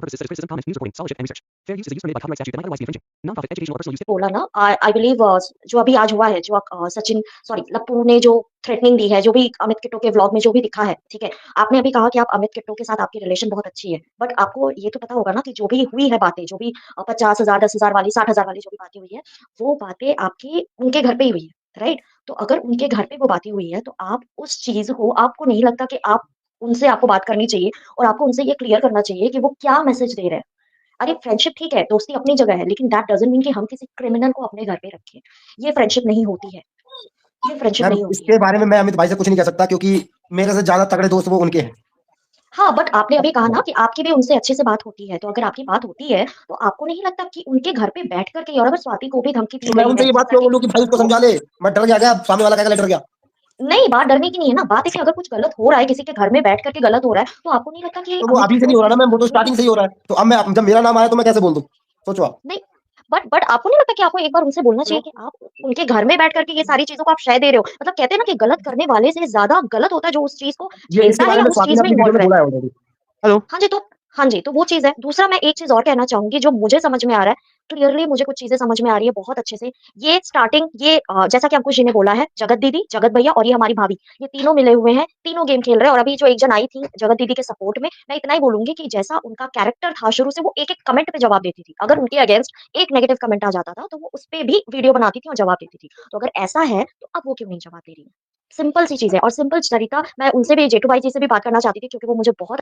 Purposes such as criticism, comments, news reporting, scholarship, and research. Fair use is a use permitted by copyright statute that might otherwise be infringing. Non-profit educational or personal use. बोला ना, I believe जो अभी आज हुआ है, जो Sachin sorry लप्पू ने जो थ्रेटनिंग दी है, जो भी अमित किट्टो के व्लॉग में जो भी दिखा है, ठीक है, आपने अभी कहा कि आप अमित किट्टो के साथ आपकी रिलेशन बहुत अच्छी है, बट आपको ये तो पता होगा ना कि जो भी हुई है बातें, जो भी 50,000 10,000 वाली 60,000 वाली जो भी बातें हुई है, वो बातें आपकी उनके घर पे ही हुई है, राइट? तो अगर उनके घर पे वो बातें हुई है, तो आप उस चीज को, आपको नहीं लगता कि आप उनसे, आपको बात करनी चाहिए और आपको उनसे ये क्लियर करना चाहिए कि वो क्या मैसेज दे रहे हैं? अरे फ्रेंडशिप ठीक है, दोस्ती अपनी जगह है, लेकिन दैट डजंट मीन कि हम किसी क्रिमिनल को अपने घर पे रखें। ये फ्रेंडशिप नहीं होती है, ये फ्रेंडशिप मैम नहीं होती इसके है। बारे में मैं अमित भाई से कुछ नहीं कह सकता, क्योंकि मेरे से ज्यादा तगड़े दोस्त वो उनके हैं। हाँ, बट आपने अभी कहा ना कि आपकी भी उनसे अच्छे से बात होती है, तो अगर आपकी बात होती है, तो आपको नहीं लगता कि उनके घर पे बैठ कर के, और अगर स्वाति को भी धमकी दी तो मैं गई उनसे है ये बात क्यों बोलूं कि भाई उसको समझा ले? मैं डर गया, सामने वाला कहेगा डर गया। नहीं, बात डरने की नहीं है ना, बात है कि अगर कुछ गलत हो रहा है, किसी के घर में बैठ करके गलत हो रहा है, तो आपको नहीं लगता कि तो वो अमित अभी से किट्टो नहीं हो रहा ना मैम, वो तो नहीं, स्टार्टिंग से ही हो रहा है। तो अब मैं, जब मेरा नाम आया तो मैं कैसे बोल दूं? सोचो आप। बट आपको नहीं लगता कि आपको एक बार उनसे बोलना चाहिए कि आप उनके घर में बैठ करके ये सारी चीजों को आप शय दे रहे हो? मतलब कहते हैं ना कि गलत करने वाले से ज्यादा गलत होता है जो उस चीज को ये इसके झेलता है बारे या में उस स्वाति ने चीज में अपनी वीडियो इन्वॉल्व में है। बोला है ऑलरेडी। हेलो। हाँ जी, तो वो चीज़ है। दूसरा मैं एक चीज़ और कहना चाहूँगी जो मुझे समझ में आ रहा है, क्लियरली मुझे कुछ चीज़ें समझ में आ रही है बहुत अच्छे से। ये स्टार्टिंग ये जैसा कि अंकुश जी ने बोला है, जगत दीदी, जगत भैया और ये हमारी भाभी, ये तीनों मिले हुए हैं, तीनों गेम खेल रहे हैं और अभी जो एक जन आई थी जगत दीदी के सपोर्ट में, मैं इतना ही बोलूँगी कि जैसा उनका कैरेक्टर था शुरू से, वो एक-एक कमेंट पे जवाब देती थी। अगर उनके अगेंस्ट एक नेगेटिव कमेंट आ जाता था, तो वो उसपे भी वीडियो बनाती थी और जवाब देती थी। तो अगर ऐसा है, तो अब वो क्यों नहीं जवाब दे रही है? सिंपल सी चीज़ है और सिंपल तरीका मैं उनसे भी जेठू भाई जी से भी बात करना चाहती थी क्योंकि वो मुझे बहुत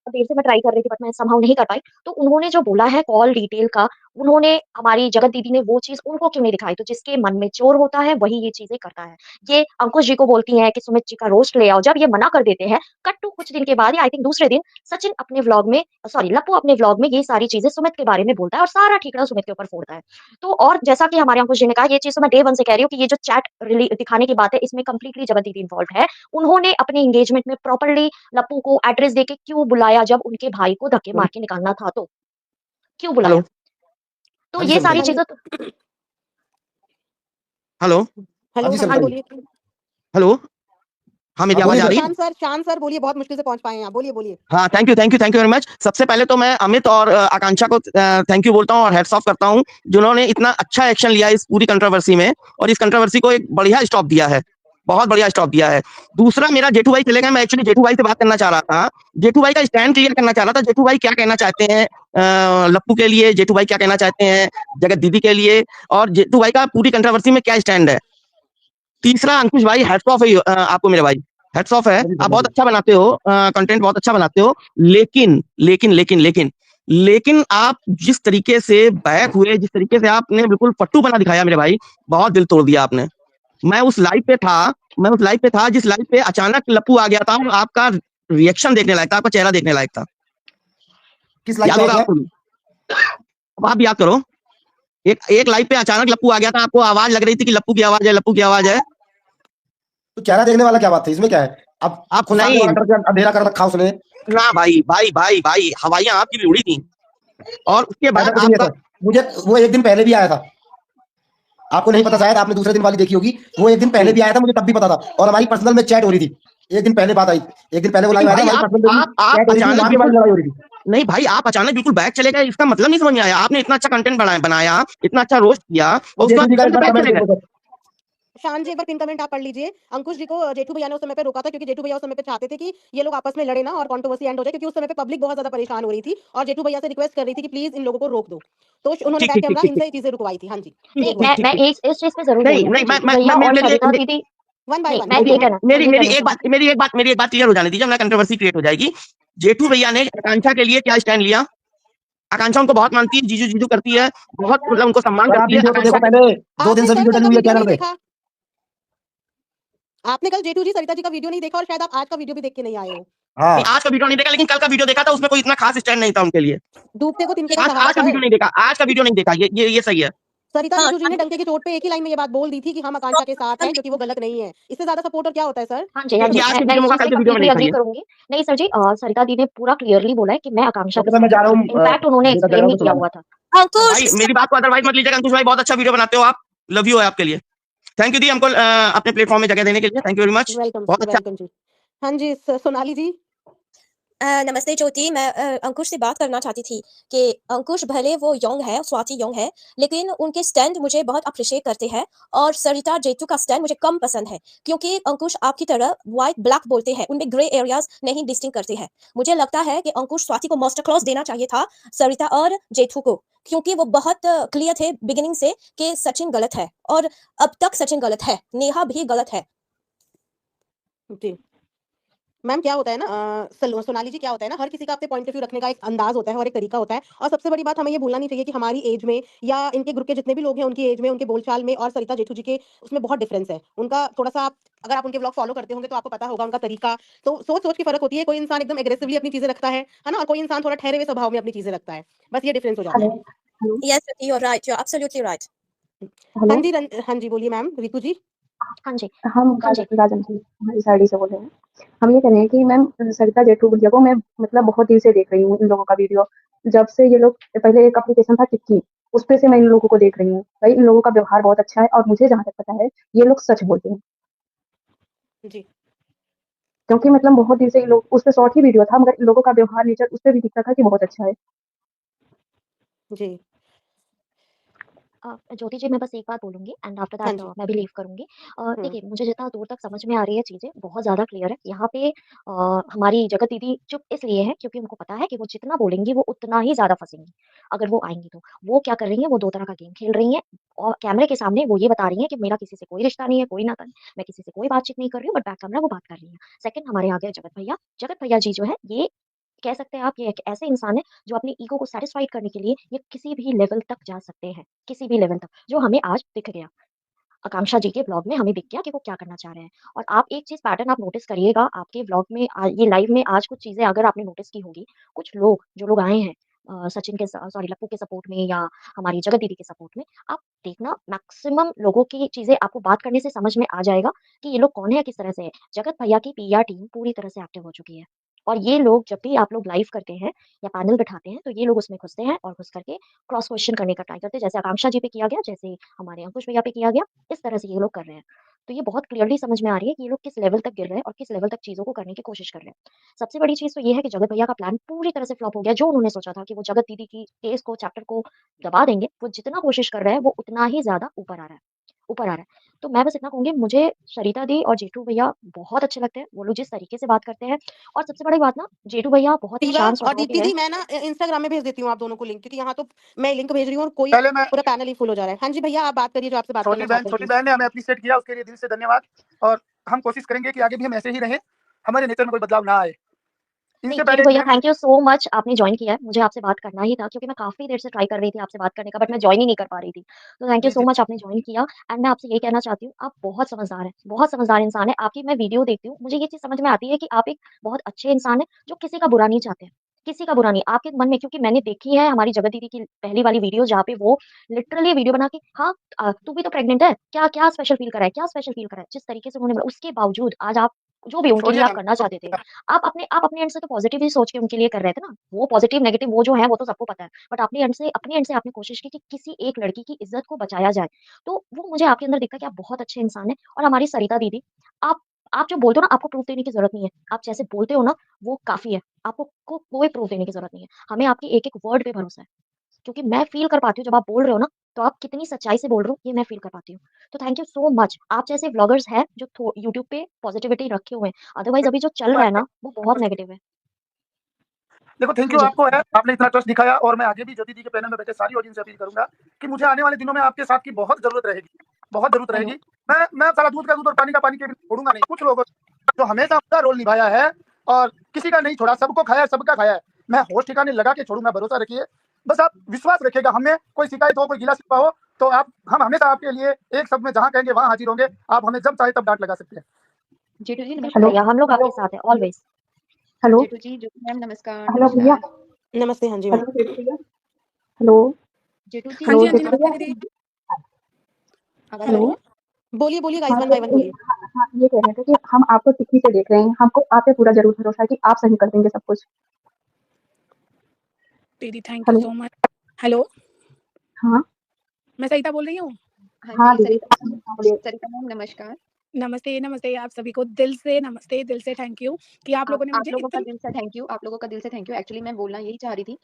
देर से मैं ट्राई कर रही थी बट मैं समहाउ नहीं कर पाई। तो उन्होंने जो बोला है कॉल डिटेल का, उन्होंने हमारी जगत दीदी ने वो चीज़ उनको क्यों नहीं दिखाई? तो जिसके मन में चोर होता है वही ये चीज़ें करता है। ये अंकुश जी को बोलती हैं कि सुमित जी का रोस्ट ले आओ, जब ये मना कर देते हैं, कट टू कुछ दिन के बाद या आई थिंक दूसरे दिन सचिन अपने व्लॉग में सॉरी लप्पू अपने व्लॉग में ये सारी चीज़ें सुमित के बारे में बोलता है और सारा ठीकरा सुमित के ऊपर फोड़ता है। तो और जैसा कि हमारे अंकुश जी ने कहा, ये चीज़ तो मैं डे 1 से कह रही हूँ कि ये जो चैट दिखाने की बात है, इसमें कंप्लीटली जगत दीदी इन्वॉल्व है। उन्होंने अपने एंगेजमेंट में प्रॉपर्ली लप्पू को एड्रेस देके क्यों बुलाया जब उनके भाई को धक्के मार के निकालना था तो? क्यों बुलाया? तो हाँ जी ये सर सारी बताइए। चीज़ें तो हेलो हाँ जी सर हाँ, बताइए। हेलो। हाँ, मेरी हाँ आवाज बोलिए आ रही सर। है? शान सर बोलिए, बहुत मुश्किल से पहुंच पाए हैं आप, बोलिए बोलिए। हाँ, थैंक यू वेरी मच। सबसे पहले तो मैं अमित और आकांक्षा को थैंक यू बोलता हूँ और हैट्स ऑफ करता हूँ, जिन्होंने इतना अच्छा एक्शन लिया इस पूरी कंट्रोवर्सी में और इस कंट्रोवर्सी को एक बढ़िया स्टॉप दिया है, बहुत बढ़िया स्टॉप दिया है। दूसरा, मेरा जेठू भाई चले गए, मैं एक्चुअली जेठू भाई से बात करना चाह रहा था, जेठू भाई का स्टैंड क्लियर करना चाह रहा था। जेठू भाई क्या कहना चाहते हैं लप्पू के लिए, जेठू भाई क्या कहना चाहते हैं जगत दीदी के लिए, और जेठू भाई का पूरी कंट्रोवर्सी में क्या स्टैंड है। तीसरा, अंकुश भाई हैट्स ऑफ है आपको, मेरे भाई हैट्स ऑफ है, आप बहुत अच्छा बनाते हो, कंटेंट बहुत अच्छा बनाते हो, लेकिन लेकिन लेकिन लेकिन लेकिन आप जिस तरीके से बैक हुए, जिस तरीके से आपने बिल्कुल फट्टू बना दिखाया मेरे भाई, बहुत दिल तोड़ दिया आपने। मैं उस लाइव पे था जिस लाइव पे अचानक लप्पू आ गया था और आपका रिएक्शन देखने लायक था, आपका चेहरा देखने लायक था। किस लाइफ याद पे होगा है? आपको? अब आप याद करो, एक लाइव पे अचानक लप्पू आ गया था, आपको आवाज लग रही थी कि लप्पू की आवाज है, लप्पू की आवाज है। तो चेहरा देखने वाला क्या बात थी इसमें? क्या है? अब आप खुद सामने नहीं वाला डर के अंधेरा कर रखा उसने। ना भाई हवाइयां आपकी भी उड़ी थी और उसके बाद ऐसा कुछ नहीं है आपका सर, मुझे वो एक दिन पहले भी आया था। आपको नहीं पता, शायद आपने दूसरे दिन वाली देखी होगी। वो एक दिन पहले भी आया था, मुझे तब भी पता था और हमारी पर्सनल में चैट हो रही थी। एक दिन पहले बात आई, एक दिन पहले वो लाइव आया था, भाई हमारी पर्सनल में आप चैट हो रही थी, अचानक वहां भी हमारी बिल्कुल लड़ाई हो रही थी। नहीं भाई, आप अचानक बिल्कुल बैक चले गए, इसका मतलब नहीं समझ में आया। आपने इतना अच्छा कंटेंट बनाया, इतना अच्छा रोस्ट किया वो और उसके जेठू जी का बाद एक बार बैक कमेंट चले देखो गए। सर। शान जी एक बार पिन कमेंट आप पढ़ लीजिए। अंकुश जी को जेठू भैया ने उस समय पे रोका था क्योंकि जेठू भैया उस समय पे चाहते थे कि ये लोग आपस में लड़े ना और कंट्रोवर्सी एंड हो जाए, क्योंकि उस समय पे पब्लिक बहुत ज्यादा परेशान हो रही थी और जेठू भैया से रिक्वेस्ट कर रही थी कि प्लीज इन लोगों को रोक दो। तो उन्होंने ठीक बैक ठीक ठीक कैमरा ठीक ठीक इनसे ये चीजें रुकवाई थी। हाँ जी, नहीं, प्लीज मैं इस चीज़ पे ज़रूर नहीं बोलूँगी, नहीं जेठू भैया और सरिता दीदी वन बाय नहीं, वन मैं ये कहना मैं ये कहना चाहूँगी। मेरी एक बात क्लियर हो जाने दीजिए, मैं कंट्रोवर्सी क्रिएट हो जाएगी। जेठू भैया ने आकांक्षा के लिए क्या स्टैंड लिया? आकांक्षा उनको बहुत मानती है, जीजू जीजू करती है, बहुत मतलब उनको सम्मान सर आप करती है वीडियो तो देखो आकांक्षा। पहले, 2 दिन आपने से सर वीडियो कल डली का हुई है वीडियो चैनल नहीं पे। देखा? आपने कल जेठू जी सरिता जी का वीडियो नहीं देखा और शायद आप आज का वीडियो भी देख के नहीं आए हो। हाँ आज का वीडियो नहीं देखा, लेकिन कल का वीडियो देखा था, उसमें कोई इतना खास स्टैंड नहीं था उनके लिए। डूबते को तिनके का आज सहारा आज का सर। वीडियो नहीं देखा, आज का वीडियो नहीं देखा, ये सही है। सरिता हाँ, जीजू जी ने डंके की चोट पे एक ही लाइन में ये बात बोल दी थी कि हम आकांक्षा के साथ हैं क्योंकि वो गलत नहीं है। इससे ज्यादा सपोर्ट और क्या होता है सर? हाँ जी, हाँ जी, ये आज के मैं वीडियो इस में होगा, चीज़ कल से के वीडियो में कंप्लीटली नहीं था एग्री ये। करूँगी। नहीं सर जी, सरिता दी ने पूरा क्लियरली बोला है कि मैं आकांक्षा के तो मैं साथ जा रहा हूँ। हूँ इनफैक्ट उन्होंने बेटा एक्सप्लेन जगह भी पे किया सुना। हुआ था। भाई मेरी बात को अदरवाइज मत लीजिएगा अंकुश भाई, बहुत अच्छा वीडियो बनाते हो आप, लव यू है आपके लिए। थैंक यू दी हमको अपने प्लेटफॉर्म में जगह देने के लिए, thank you very much, welcome बहुत अच्छा। वेलकम जी। हाँ जी सोनाली जी। नमस्ते ज्योति, मैं अंकुश से बात करना चाहती थी कि अंकुश भले वो यंग है, स्वाति यंग है, लेकिन उनके स्टैंड मुझे बहुत अप्रिशिएट करते हैं और सरिता जेतू का स्टैंड मुझे कम पसंद है क्योंकि अंकुश आपकी तरह व्हाइट ब्लैक बोलते हैं, उनमें ग्रे एरियाज नहीं डिस्टिंग करते हैं। मुझे लगता है कि अंकुश स्वाति को मास्टर क्लास देना चाहिए था, सरिता और जेठू को, क्योंकि वो बहुत क्लियर थे बिगिनिंग से कि सचिन गलत है और अब तक सचिन गलत है, नेहा भी गलत है। जी मैम, क्या होता है ना सोनाली जी, क्या होता है ना, हर किसी का अपने पॉइंट ऑफ व्यू रखने का एक अंदाज होता है और एक तरीका होता है। और सबसे बड़ी बात हमें ये भूलना नहीं चाहिए कि हमारी एज में या इनके ग्रुप के जितने भी लोग हैं उनकी एज में, उनके बोलचाल में और सरिता जेठू जी के उसमें बहुत डिफरेंस है। उनका थोड़ा सा अगर आप उनके ब्लॉग फॉलो करते होंगे तो आपको पता होगा उनका तरीका। तो सोच सोच की फर्क होती है। कोई इंसान एकदम एग्रेसिवली अपनी चीजें रखता है ना, और कोई इंसान थोड़ा ठहरे हुए स्वभाव में अपनी चीजें रखता है। बस ये डिफरेंस हो जाता हेलो है। Hello yes Jyoti, you are right, you are absolutely right. Hello हाँ जी बोलिए मैम, रितु जी। हाँ जी, हम हाँ जी। राजन जी हमारी साइड से बोल रहे हैं। हम ये कह रहे हैं कि मैम सरिता जेठू गुड़िया को मैं मतलब बहुत दिन से देख रही हूँ इन लोगों का वीडियो। जब से ये लोग पहले एक एप्लीकेशन था टिक्की, उस पे से मैं इन लोगों को देख रही हूँ। भाई इन लोगों का व्यवहार बहुत अच्छा है और मुझे जहाँ तक पता है ये लोग सच बोलते हैं, जी क्योंकि मतलब बहुत दिन से ये लोग उस पे शॉर्ट ही वीडियो था मगर इन लोगों का व्यवहार नेचर उस पे भी दिखता था कि बहुत अच्छा है। जी ज्योति जी, मैं बस एक बात बोलूँगी एंड आफ्टर हाँ दैट जी। मैं भी लीव करूँगी। हम्म देखिए, मुझे जितना दूर तक समझ में आ रही है चीज़ें, बहुत ज़्यादा क्लियर है। यहाँ पे हमारी जगत दीदी चुप इसलिए है क्योंकि उनको पता है कि वो जितना बोलेंगी वो उतना ही ज़्यादा फँसेंगी, अगर वो आएँगी तो। वो क्या कर रही हैं, वो 2 तरह का गेम खेल रही हैं और कैमरे के सामने वो ये बता रही हैं कि मेरा किसी से कोई रिश्ता नहीं है, कोई नाता नहीं, मैं किसी से कोई बातचीत नहीं कर रही हूँ, बट बैक कैमरा वो बात कर रही हैं। सेकंड हमारे आ गए जगत भैया। जगत भैया जी जो है, ये कह सकते हैं आप, ये एक ऐसे इंसान हैं जो अपनी ईगो को सैटिस्फाइड करने के लिए ये किसी भी लेवल तक जा सकते हैं, किसी भी लेवल तक, जो हमें आज दिख गया। आकांक्षा जी के व्लॉग में हमें दिख गया कि वो क्या करना चाह रहे हैं। और आप एक चीज़ पैटर्न आप नोटिस करिएगा आपके व्लॉग में, ये लाइव में आज कुछ चीज़ें अगर आपने नोटिस की होंगी, कुछ लोग जो लोग आए हैं सचिन के सॉरी लप्पू के सपोर्ट में या हमारी जगत दीदी के सपोर्ट में, आप देखना मैक्सिमम लोगों की चीज़ें आपको बात करने से समझ में आ जाएगा कि ये लोग कौन है, किस तरह से है। जगत भैया की पीआर टीम पूरी तरह से एक्टिव हो चुकी है। और ये लोग जब भी आप लोग लाइव करते हैं या पैनल बिठाते हैं, तो ये लोग उसमें घुसते हैं और घुस करके क्रॉस क्वेश्चन करने का ट्राई करते हैं, जैसे आकांक्षा जी पे किया गया, जैसे हमारे अंकुश भैया पे किया गया। इस तरह से ये लोग कर रहे हैं। तो ये बहुत क्लियरली समझ में आ रही है कि ये लोग किस लेवल तक गिर रहे हैं और किस लेवल तक चीज़ों को करने की कोशिश कर रहे हैं। सबसे बड़ी चीज़ तो ये है कि जगत भैया का प्लान पूरी तरह से फ्लॉप हो गया। जो उन्होंने सोचा था कि वो जगत दीदी की केस को, चैप्टर को दबा देंगे, वो जितना कोशिश कर रहे हैं, वो उतना ही ज़्यादा ऊपर आ रहा है, ऊपर आ रहा है। तो मैं बस इतना कहूँगी, मुझे सरिता दी और जेठू भैया बहुत अच्छे लगते हैं। वो लोग जिस तरीके से बात करते हैं, और सबसे बड़ी बात ना, जेठू भैया बहुत ही दीवा शांत और स्वभाव के दीप्ति हैं। दी, मैं ना इंस्टाग्राम में भेज देती हूँ आप दोनों को लिंक, क्योंकि यहाँ तो मैं लिंक भेज रही हूँ और कोई पहले मैं पूरा पैनल ही फुल हो जा रहा है। हाँ जी भैया, आप बात करिए जो आपसे बात करना चाहते हैं छोटी प्लीज। बहन ने हमें अप्रिशिएट किया, उसके लिए दिल से धन्यवाद। और हम कोशिश करेंगे कि आगे भी हम ऐसे ही रहें, हमारे नेचर में कोई बदलाव ना आए। नहीं, इनसे जेठू पहले एक भैया, ma'am, thank you so much, आपने जॉइन किया है। मुझे आपसे बात करना ही था क्योंकि मैं काफ़ी देर से ट्राई कर रही थी आपसे बात करने का, बट मैं जॉइन ही नहीं कर पा रही थी। तो थैंक यू जी सो जी मच, आपने जॉइन किया। एंड मैं आपसे यही कहना चाहती हूँ, आप बहुत समझदार हैं, बहुत समझदार इंसान हैं। आपकी मैं वीडियो देखती हूँ, मुझे ये चीज़ समझ में आती है कि आप एक बहुत अच्छे इंसान हैं, जो किसी का बुरा नहीं चाहते हैं, किसी का बुरा नहीं। आपके मन में, क्योंकि मैंने देखी है हमारी जगत दीदी की पहली वाली वीडियो, जहाँ पे वो लिटरली वीडियो बना के, हाँ, तू भी तो प्रेग्नेंट है, क्या क्या स्पेशल फील करा है, क्या स्पेशल फील करा है, जिस तरीके से उन्होंने, उसके बावजूद आज आप जो भी उनके लिए छोड़िए आप ना। करना चाहते थे, आप अपने एंड से तो पॉजिटिव ही सोच के उनके लिए कर रहे थे ना। वो पॉजिटिव नेगेटिव वो जो है वो तो सबको पता है, बट अपने एंड से आपने कोशिश की कि किसी एक लड़की की इज्जत को बचाया जाए। तो वो मुझे आपके अंदर दिखता है कि आप बहुत अच्छे इंसान हैं। और हमारी सरिता दीदी, आप आप जो बोलते हो ना, आपको प्रूफ देने की जरूरत नहीं है। आप जैसे बोलते हो ना, वो काफी है। आपको कोई प्रूफ देने की जरूरत नहीं है। हमें आपकी एक एक वर्ड पे भरोसा है, क्योंकि मैं फ़ील कर पाती हूँ जब आप बोल रहे हो ना, तो आप कितनी सच्चाई से बोल रहे हो, ये मैं फ़ील कर पाती हूँ। तो थैंक यू सो मच। आप जैसे व्लॉगर्स हैं जो यूट्यूब पे पॉजिटिविटी रखे हुए हैं, अदरवाइज़ अभी जो चल रहा है ना, वो बहुत नेगेटिव है। देखो, थैंक हाँ यू जी। आपको है, आपने इतना ट्रस्ट दिखाया। और मैं आगे भी ज्योति दी के पैनल में बैठे सारी ऑडियंस से अपील करूंगा कि मुझे आने वाले दिनों में आपके साथ की बहुत जरूरत रहेगी, बहुत जरूरत आई नो। रहेगी। मैं सारा दूध का दूध और पानी का पानी के बिना छोड़ूंगा नहीं। कुछ लोगों जो हमेशा अपना रोल निभाया है और किसी का नहीं छोड़ा, सबको खाया, सबका खाया है, मैं होश ठिकाने लगा के छोड़ूंगा। भरोसा रखिए, बस आप विश्वास रखिएगा। हमें कोई शिकायत हो, कोई गिला शिकवा हो, तो हम हमेशा आपके लिए एक शब्द में जहां कहेंगे वहां हाजिर होंगे। आप हमें जब चाहे तब डांट लगा सकते हैं। जेठू जी बिल्कुल हेलो नमस्कार। भैया, हम लोग आपके साथ हैं ऑलवेज़। हेलो जेठू जी, ज्योति मैम नमस्कार, हेलो भैया। नमस्कार। नमस्ते। हाँ जी मैम। हेलो जेठू भैया। हेलो जेठू जी, हाँ हेलो जी, हाँ जी, जेठू नमस्ते भैया। दीदी। आवाज़ आ हेलो रही है? बोलिए बोलिए गाइस, हाँ वन बाय वन बोलिए। हाँ, ये कह रहे थे कि हम आपको टिक्की से देख रहे हैं, हमको आप पे पूरा जरूर भरोसा है कि आप सही कर देंगे सब कुछ। दीदी thank you hello so much. Hello, हाँ मैं सरिता बोल रही हूँ। हाँ हाँ जी, दीदी सरिता हाँ, बोलिए। सरिता मैम नमस्कार। नमस्ते, नमस्ते आप सभी को दिल से नमस्ते, दिल से थैंक यू कि आप लोगों ने आप मुझे लोगों का इतनी दिल से थैंक यू, आप लोगों का दिल से थैंक यू। एक्चुअली मैं बोलना यही चाह रही थी।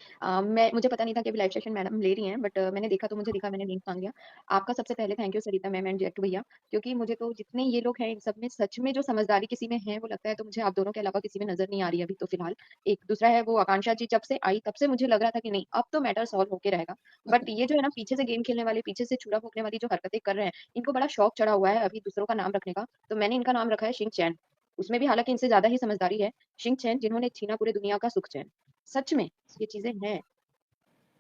मुझे पता नहीं था कि अभी लाइव सेशन मैडम ले रही हैं, बट मैंने देखा तो मुझे दिखा, मैंने लिंक माँग लिया। आपका सबसे पहले thank you Sarita ma'am and Jethu भैया, क्योंकि मुझे तो जितने ये लोग हैं, इन सब में सच में जो समझदारी किसी में है, वो लगता है तो मुझे आप दोनों के अलावा किसी में नज़र नहीं आ रही है अभी तो फिलहाल। एक दूसरा है वो आकांक्षा जी, जब से आई तब से मुझे लग रहा था कि नहीं, अब तो मैटर सॉल्व होके रहेगा। बट ये जो है ना, पीछे से गेम खेलने वाले, पीछे से छुरा फूँकने वाली जो हरकतें कर रहे हैं, इनको बड़ा शौक चढ़ा हुआ है अभी दूसरों का नाम रखने का। तो मैंने इनका नाम रखा है शिंग चैन। उसमें भी हालाँकि इनसे ज़्यादा ही समझदारी है। शिंग चैन जिन्होंने छीना पूरे दुनिया का सुख चैन। सच में ये चीज़ें हैं।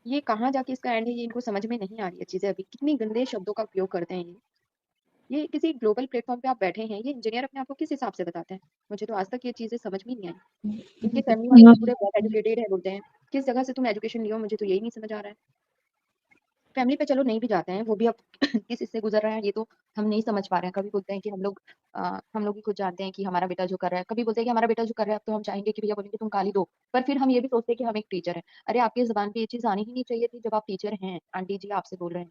ये कहाँ जाके इसका एंड है, ये इनको समझ में नहीं आ रही है चीज़ें अभी। कितनी गंदे शब्दों का उपयोग करते हैं ये। ये किसी ग्लोबल प्लेटफ़ॉर्म पे आप बैठे हैं, ये इंजीनियर अपने आप को किस हिसाब से बताते हैं? मुझे तो आज तक ये चीज़ें समझ में नहीं आई। इनके फैमिली वाले तो पूरे बहुत एजुकेटेड है बोलते हैं। किस जगह से तुम एजुकेशन लिए हो, मुझे तो यही नहीं समझ आ रहा है। फैमिली पे चलो नहीं भी जाते हैं, वो भी अब किस इससे गुज़र रहा है, ये तो हम नहीं समझ पा रहे हैं। कभी बोलते हैं कि हम लोग भी खुद जानते हैं कि हमारा बेटा जो कर रहा है, कभी बोलते हैं कि हमारा बेटा जो कर रहा है, अब तो हम चाहेंगे कि भैया बोलेंगे तुम गाली दो। पर फिर हम ये भी सोचते हैं कि हम एक टीचर हैं। अरे आपकी ज़ुबान पे ये चीज़ आनी ही नहीं चाहिए थी जब आप टीचर हैं। आंटी जी आपसे बोल रहे हैं।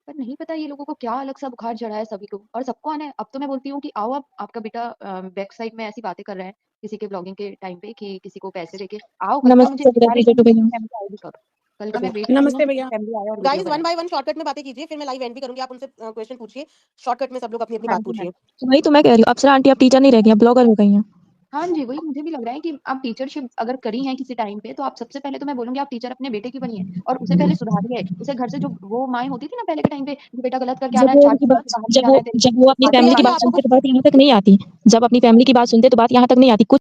पर नहीं पता ये लोगों को क्या अलग सा बुखार चढ़ा है सभी को, और सबको आना है। अब तो मैं बोलती हूँ कि आओ, अब आपका बेटा बैक साइड में ऐसी बातें कर रहा है किसी के ब्लॉगिंग के टाइम पे कि किसी को पैसे देके आओ, कल का मुझे इंतज़ार है कि फैमिली आएगी कब। कल का मैं वेट कर रही हूँ नमस्ते कि भैया। फैमिली आए और वीडियो गाइस वन बनाए। बाय वन शॉर्टकट में बातें कीजिए, फिर मैं लाइव एंड भी करूंगी। आप उनसे क्वेश्चन पूछिए शॉर्टकट में, सब लोग अपनी अपनी हाँ बात जी, मैम। पूछिए। वही तो मैं कह रही हूँ, अप्सरा आंटी अब टीचर नहीं रह गई, अब ब्लॉगर हो गई हैं। हाँ जी, वही मुझे भी लग रहा है कि आप टीचरशिप अगर करी हैं किसी टाइम पे, तो आप सबसे पहले तो मैं बोलूँगी आप टीचर अपने बेटे की बनिए और उसे पहले सुधारिए। उसे घर से जो वो माएँ होती थी ना पहले के टाइम पे, कि बेटा गलत करके आ जब रहा है, वो 4 उनकी चप्पलों बात से बाहर नहीं जाना है तेरे को। जब वो अपनी आते फैमिली ही की सुप्रिया जी बात आपको सुनते कुछ तो बात यहाँ तक नहीं आती। जब अपनी फैमिली की बात सुनते तो बात यहाँ तक नहीं आती। कुछ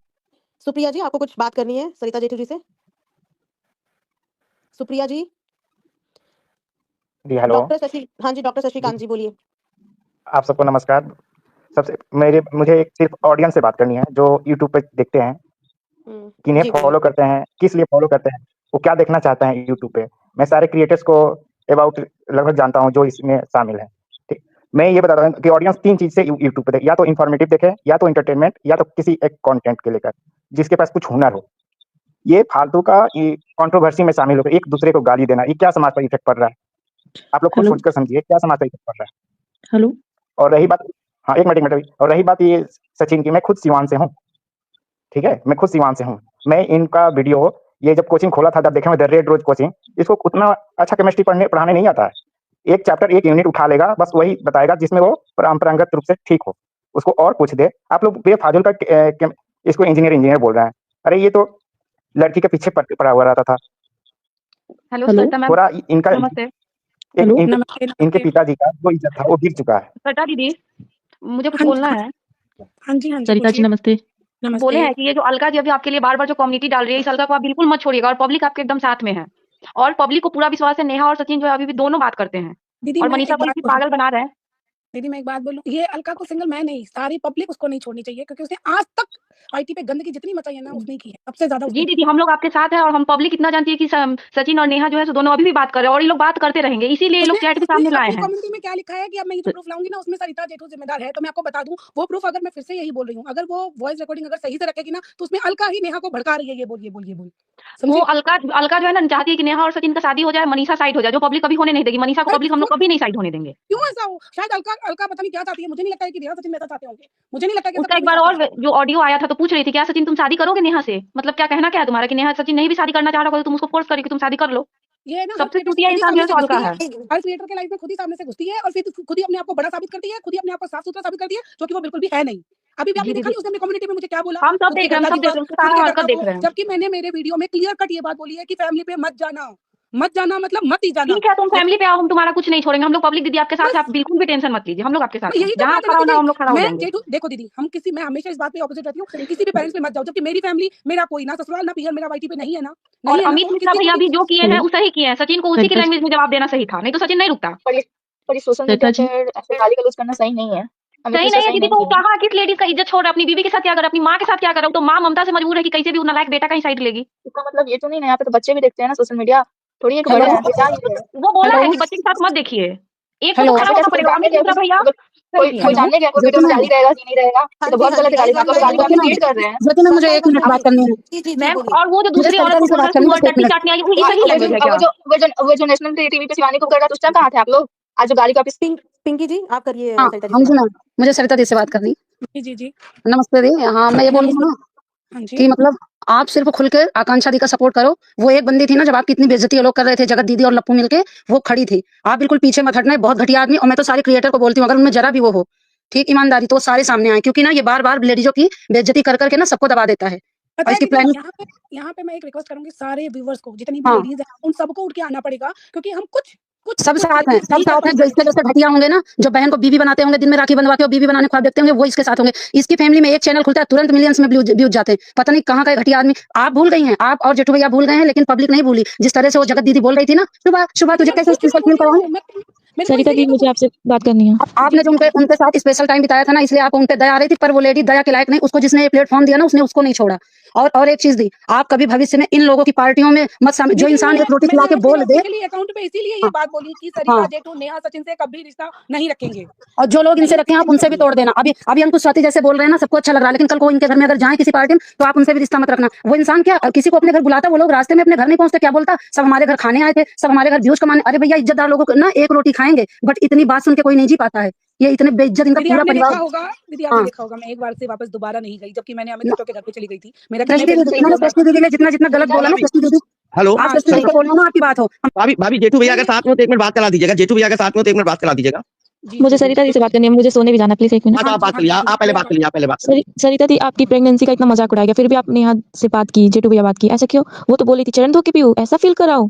सुप्रिया जी आपको कुछ बात करनी है सरिता जेठू जी से? सुप्रिया जी? जी हेलो। हाँ जी, डॉक्टर शशिकांत जी बोलिए। आप सबको नमस्कार। मुझे एक सिर्फ ऑडियंस से बात करनी है जो यूट्यूब पे देखते हैं, किन्हें जी बोलिए। फॉलो करते हैं, किस लिए फॉलो करते हैं, वो क्या देखना चाहते हैं यूट्यूब पे। मैं सारे क्रिएटर्स को अबाउट लगभग जानता हूँ जो इसमें शामिल है। ठीक, मैं ये बता रहा हूँ कि ऑडियंस 3 चीज़ से यूट्यूब पे देखे, या तो इन्फॉर्मेटिव देखे, या तो एंटरटेनमेंट, या तो किसी एक कंटेंट के लेकर, जिसके पास कुछ हुनर हो। ये फालतू का ये कंट्रोवर्सी में शामिल होकर एक दूसरे को गाली देना, ये क्या समाज पर इफेक्ट पड़ रहा है? आप लोग खुद हेलो सोचकर समझिए क्या समाज पर इफेक्ट पड़ रहा है। हेलो और रही बात, हाँ एक मिनट अभी, और रही बात ये सचिन की, मैं खुद सिवान से हूँ। ठीक है, मैं खुद सिवान से हूँ। मैं इनका वीडियो, ये जब कोचिंग खोला था तब देखे मैं, द रेड रोज कोचिंग, इसको उतना अच्छा केमिस्ट्री पढ़ाने नहीं आता है। एक चैप्टर एक यूनिट उठा लेगा, बस वही बताएगा जिसमें वो परंपरागत रूप से ठीक हो, उसको और पूछ दे। आप लोग बेफाजुल का इसको इंजीनियर बोल रहे हैं। अरे ये तो लड़की के पीछे पड़ा हुआ रहता था। हेलो सरिता मैम, थोड़ा इनका नमस्ते। इनके पिताजी का जो इज्जत था वो गिर चुका है। सरिता दीदी, मुझे कुछ हाँ बोलना है। हाँ जी, सरिता जी पूछिए। नमस्ते। बोले हैं कि ये जो अलका जी अभी आपके लिए बार-बार जो कम्युनिटी डाल रही है, इस अलका को आप बिल्कुल मत छोड़िएगा, और पब्लिक आपके एकदम साथ में है। और पब्लिक को पूरा विश्वास है, नेहा और सचिन जो है अभी भी दोनों बात करते हैं। दीदी और मैं मनीषा एक को बात इसी बोलूं, पागल बना रहे हैं। दीदी मैं एक बात बोलूं, ये अलका को सिंगल मैं नहीं, सारी पब्लिक उसको नहीं छोड़नी चाहिए, क्योंकि उसने आज तक आईटी पे गंदगी जितनी मचाई है ना उसने की है, सबसे ज्यादा उसने जी की दीदी, है। हम लोग आपके साथ हैं, और हम पब्लिक इतना जानती है कि सचिन और नेहा जो है सो दोनों अभी भी बात कर रहे हैं, और ये लोग बात करते रहेंगे, इसीलिए ये लोग उसने चैट भी उसने सामने लाए अपनी हैं। कम्युनिटी में क्या लिखा है कि अब मैं ये जो प्रूफ लाऊंगी ना उसमें सरिता जेठू जिम्मेदार है, तो मैं आपको बता दूं वो प्रूफ, अगर मैं फिर से यही बोल रही हूँ, अगर वो वॉइस रिकॉर्डिंग अगर सही से रखेगी ना तो उसमें अलका ही नेहा को भड़का रही है, ये बोल वो समझी। अलका जो है ना चाहती है कि नेहा और सचिन का शादी हो जाए, मनीषा साइड हो जाए, जो पब्लिक कभी होने नहीं देगी। मनीषा को भाई पब्लिक हम लोग कभी नहीं साइड होने देंगे। क्यों ऐसा हो? शायद अलका पता नहीं क्या चाहती है, मुझे नहीं लगता है कि नेहा सचिन मेहता चाहते होंगे, मुझे नहीं लगता कि ऐसा उसका कुछ एक भी बार चाहते और जो ऑडियो आया था तो पूछ रही थी, क्या सचिन तुम शादी करोगे नेहा से? मतलब क्या कहना क्या है तुम्हारा कि नेहा सचिन नहीं भी शादी करना चाह रहा हो तो तुम उसको फोर्स करो कि तुम शादी कर लो। ये ना हर सबसे क्रिएटर चूतिया खुद ही इंसान जो सामने है से सो घुसती अलका है, है। हर क्रिएटर के लाइफ में खुद ही सामने से घुसती है और फिर खुद ही अपने आप को बड़ा साबित करती है, खुद ही अपने आप को साफ सुथरा साबित करती है, जो कि वो बिल्कुल भी है नहीं। अभी भी आपने जी देखा दीदी, नहीं उसने अपनी कम्युनिटी में मुझे क्या बोला, हम सब खुद के देख रहे हैं, घर हम सब दादी देख को, रहे हैं, उसका खुद सारा के हरकत काका देख को, रहे हैं। जबकि मैंने मेरे वीडियो में क्लियर कट ये बात बोली है कि फैमिली पे मत जाना मतलब मत ही जाना। ठीक है, तुम फैमिली पे आओ, हम तुम्हारा कुछ नहीं छोड़ेंगे। हम लोग पब्लिक दीदी आपके साथ है, बस आप बिल्कुल भी टेंशन मत लीजिए, हम लोग आपके साथ हैं। यही तो जहाँ बात आप है ना खड़ा होना दीदी, हम लोग खड़ा हो मैं जाएंगे। जेठू देखो दीदी, मैं हमेशा इस बात पे ऑपोजिट रहती हूँ, किसी भी पेरेंट्स पे मत जाओ, जबकि मेरी फैमिली, मेरा कोई ना ससुराल ना पियर मेरा वाईटी पे नहीं है ना, और नहीं है ना, अमित तो मिश्रा किसी को भैया भी भी जो किए हैं वो सही किए हैं। सचिन को उसी की लैंग्वेज में जवाब देना सही था, नहीं तो सचिन नहीं रुकता। पर ये सोशल मीडिया पर ऐसे गाली गलौज करना सही नहीं है। अमित सही मिश्रा नहीं है सही दीदी, नहीं तो वो किए हैं। कहाँ किस लेडीज का इज्जत छोड़ रहा है? अपनी बीवी के साथ क्या कर रहा है, अपनी माँ के साथ क्या कर रहा है? तो माँ ममता से मजबूर है कि कैसे भी उन नालायक बेटा का ही साइड लेगी। इसका मतलब ये तो नहीं ना, यहाँ पे तो बच्चे भी देखते हैं ना सोशल मीडिया, थोड़ी एक हेलो बड़े हैं तो क्या ये है। वो बोला है हेलो कि बच्चे के साथ मत देखिए, एक को तो हेलो खड़ा बेटा होना कोई पड़ेगा। जानने अमित गया, मिश्रा भैया सही किए कोई हैं। जानने गया कोई वीडियो में गाली रहेगा कि नहीं रहेगा, ये तो बहुत गलत है गाली। आप लोग गाली को क्रिएट कर रहे हैं। जेठू मैम मुझे 1 मिनट बात करनी है। जी मैम, बोलिए। और वो जो मुझे दूसरी सरिता औरत जी को से बात बोलकर करनी है, बस 1 टट्टी मिनट। चाटने आई, वो ये सही लैंग्वेज है क्या? वो जो नेशनल टीवी पे शिवानी को कर रहा था, उस टाइम कहाँ थे आप लोग? आज जो गाली को आप पिंकी जी आप करिए हाँ सरिता जी हाँ से जी बात। मैम, मुझे सरिता दी से बात करनी। जी जी जी नमस्ते दी। हाँ मैं ये बोल रही हूँ ना हाँ जी कि मतलब आप सिर्फ खुल के आकांक्षा दी का सपोर्ट करो। वो एक बंदी थी ना, जब आपकी इतनी बेइज्जती ये लोग कर रहे थे, जगत दीदी और लप्पू मिलके, वो खड़ी थी। आप बिल्कुल पीछे मत हटना, बहुत घटिया आदमी। और मैं तो सारे क्रिएटर को बोलती हूँ, अगर उनमें जरा भी वो हो ठीक ईमानदारी, तो वो सारे सामने आए, क्योंकि ना ये बार बार लेडीजों की बेइज्जती कर करके ना सबको दबा देता है। पता और है इसकी दीदी, प्लानिंग। यहाँ पे मैं एक रिक्वेस्ट करूंगी सारे व्यूवर्स को, जितनी भी हाँ लेडीज हैं उन सबको उठ के आना पड़ेगा, क्योंकि हम कुछ कुछ सब कुछ साथ हैं, लेडीज सब नहीं कर साथ हैं। जो पाएंगे। इसके जैसे घटिया होंगे ना, जो बहन को बीवी बनाते होंगे, दिन में राखी बंधवा के और बीवी बनाने ख्वाब देखते होंगे, वो इसके साथ होंगे। इसकी फैमिली में एक चैनल खुलता है, तुरंत मिलियंस में व्यूज जाते हैं। पता नहीं कहाँ का घटिया आदमी। आप भूल गई हैं, आप और जेठू भैया भूल गए हैं, लेकिन पब्लिक नहीं भूली। जिस तरह से वो जगत दीदी बोल रही थी ना, सुबह सुबह तुझे मैं कैसे कुछ ना स्पेशल फील बोली कराऊं। हूँ, मैं मेरे को सरिता दी इसीलिए तो मुझे आपसे बात करनी है। आपने जो उनके साथ स्पेशल टाइम बिताया था ना, इसलिए आप उन पे दया आ रही थी, पर वो लेडी दया के लायक नहीं। उसको जिसने ये प्लेटफॉर्म दिया ना, उसने उसको नहीं छोड़ा। और एक चीज दी, आप कभी भविष्य में इन लोगों की पार्टियों में मत शामिल। जो दीदी इंसान एक रोटी खिला मैंने के अपने बोल दे। ऑफिशियली अकाउंट पे इसीलिए ये हाँ बात बोली कि हाँ। सरिता जेठू नेहा सचिन से कभी रिश्ता नहीं रखेंगे, और जो लोग इनसे नहीं रखे हैं, आप उनसे भी रखेंगे। तोड़ देना। अभी अभी अंकुश स्वाति जैसे बोल रहे हैं ना, सबको अच्छा लग रहा है, लेकिन कल को इनके घर में अगर जाए किसी पार्टी में, तो आप उनसे भी रिश्ता मत रखना। वो इंसान क्या किसी को अपने घर बुलाता, वो लोग रास्ते में अपने घर नहीं पहुंचते, क्या बोलता, सब हमारे घर खाने आए थे, सब हमारे घर व्यूज कमाने। अरे भैया, इज्जतदार लोगों को ना एक रोटी खाएंगे, बट इतनी बात सुन के कोई नहीं जी पाता है। ये इतने बेइज्जत इनका दीदी पूरा आपने परिवार। देखा होगा, दीदी आपने हाँ देखा होगा, मैं एक बार से वापस दोबारा नहीं गई, जबकि मैंने अमित न- बिट्टो के घर पे चली गई थी। मेरा कितने सृष्टि दीदी, इन्होंने सृष्टि दीदी ने जितना जितना गलत बोला ना, सृष्टि दीदी, हेलो आप हाँ सृष्टि दीदी को बोल रहे हो ना, आपकी बात हो। भाभी जेठू भैया के साथ में तो एक मिनट बात चला दीजिएगा। जेठू भैया के साथ में तो एक मिनट बात चला दीजिएगा। जी मुझे जी जी सरिता दी से बात करनी है, मुझे सोने भी जाना, प्लीज एक मिनट। हाँ तो आप बात करिए, आप पहले बात करिए, आप पहले बात करिए। सरिता दी आपकी प्रेगनेंसी का इतना मजाक उड़ाया गया, फिर भी आपने यहाँ से बात की, जेठू भैया बात की, ऐसा क्यों? वो तो बोली थी चरण धो के पीऊं, ऐसा फील कराओ।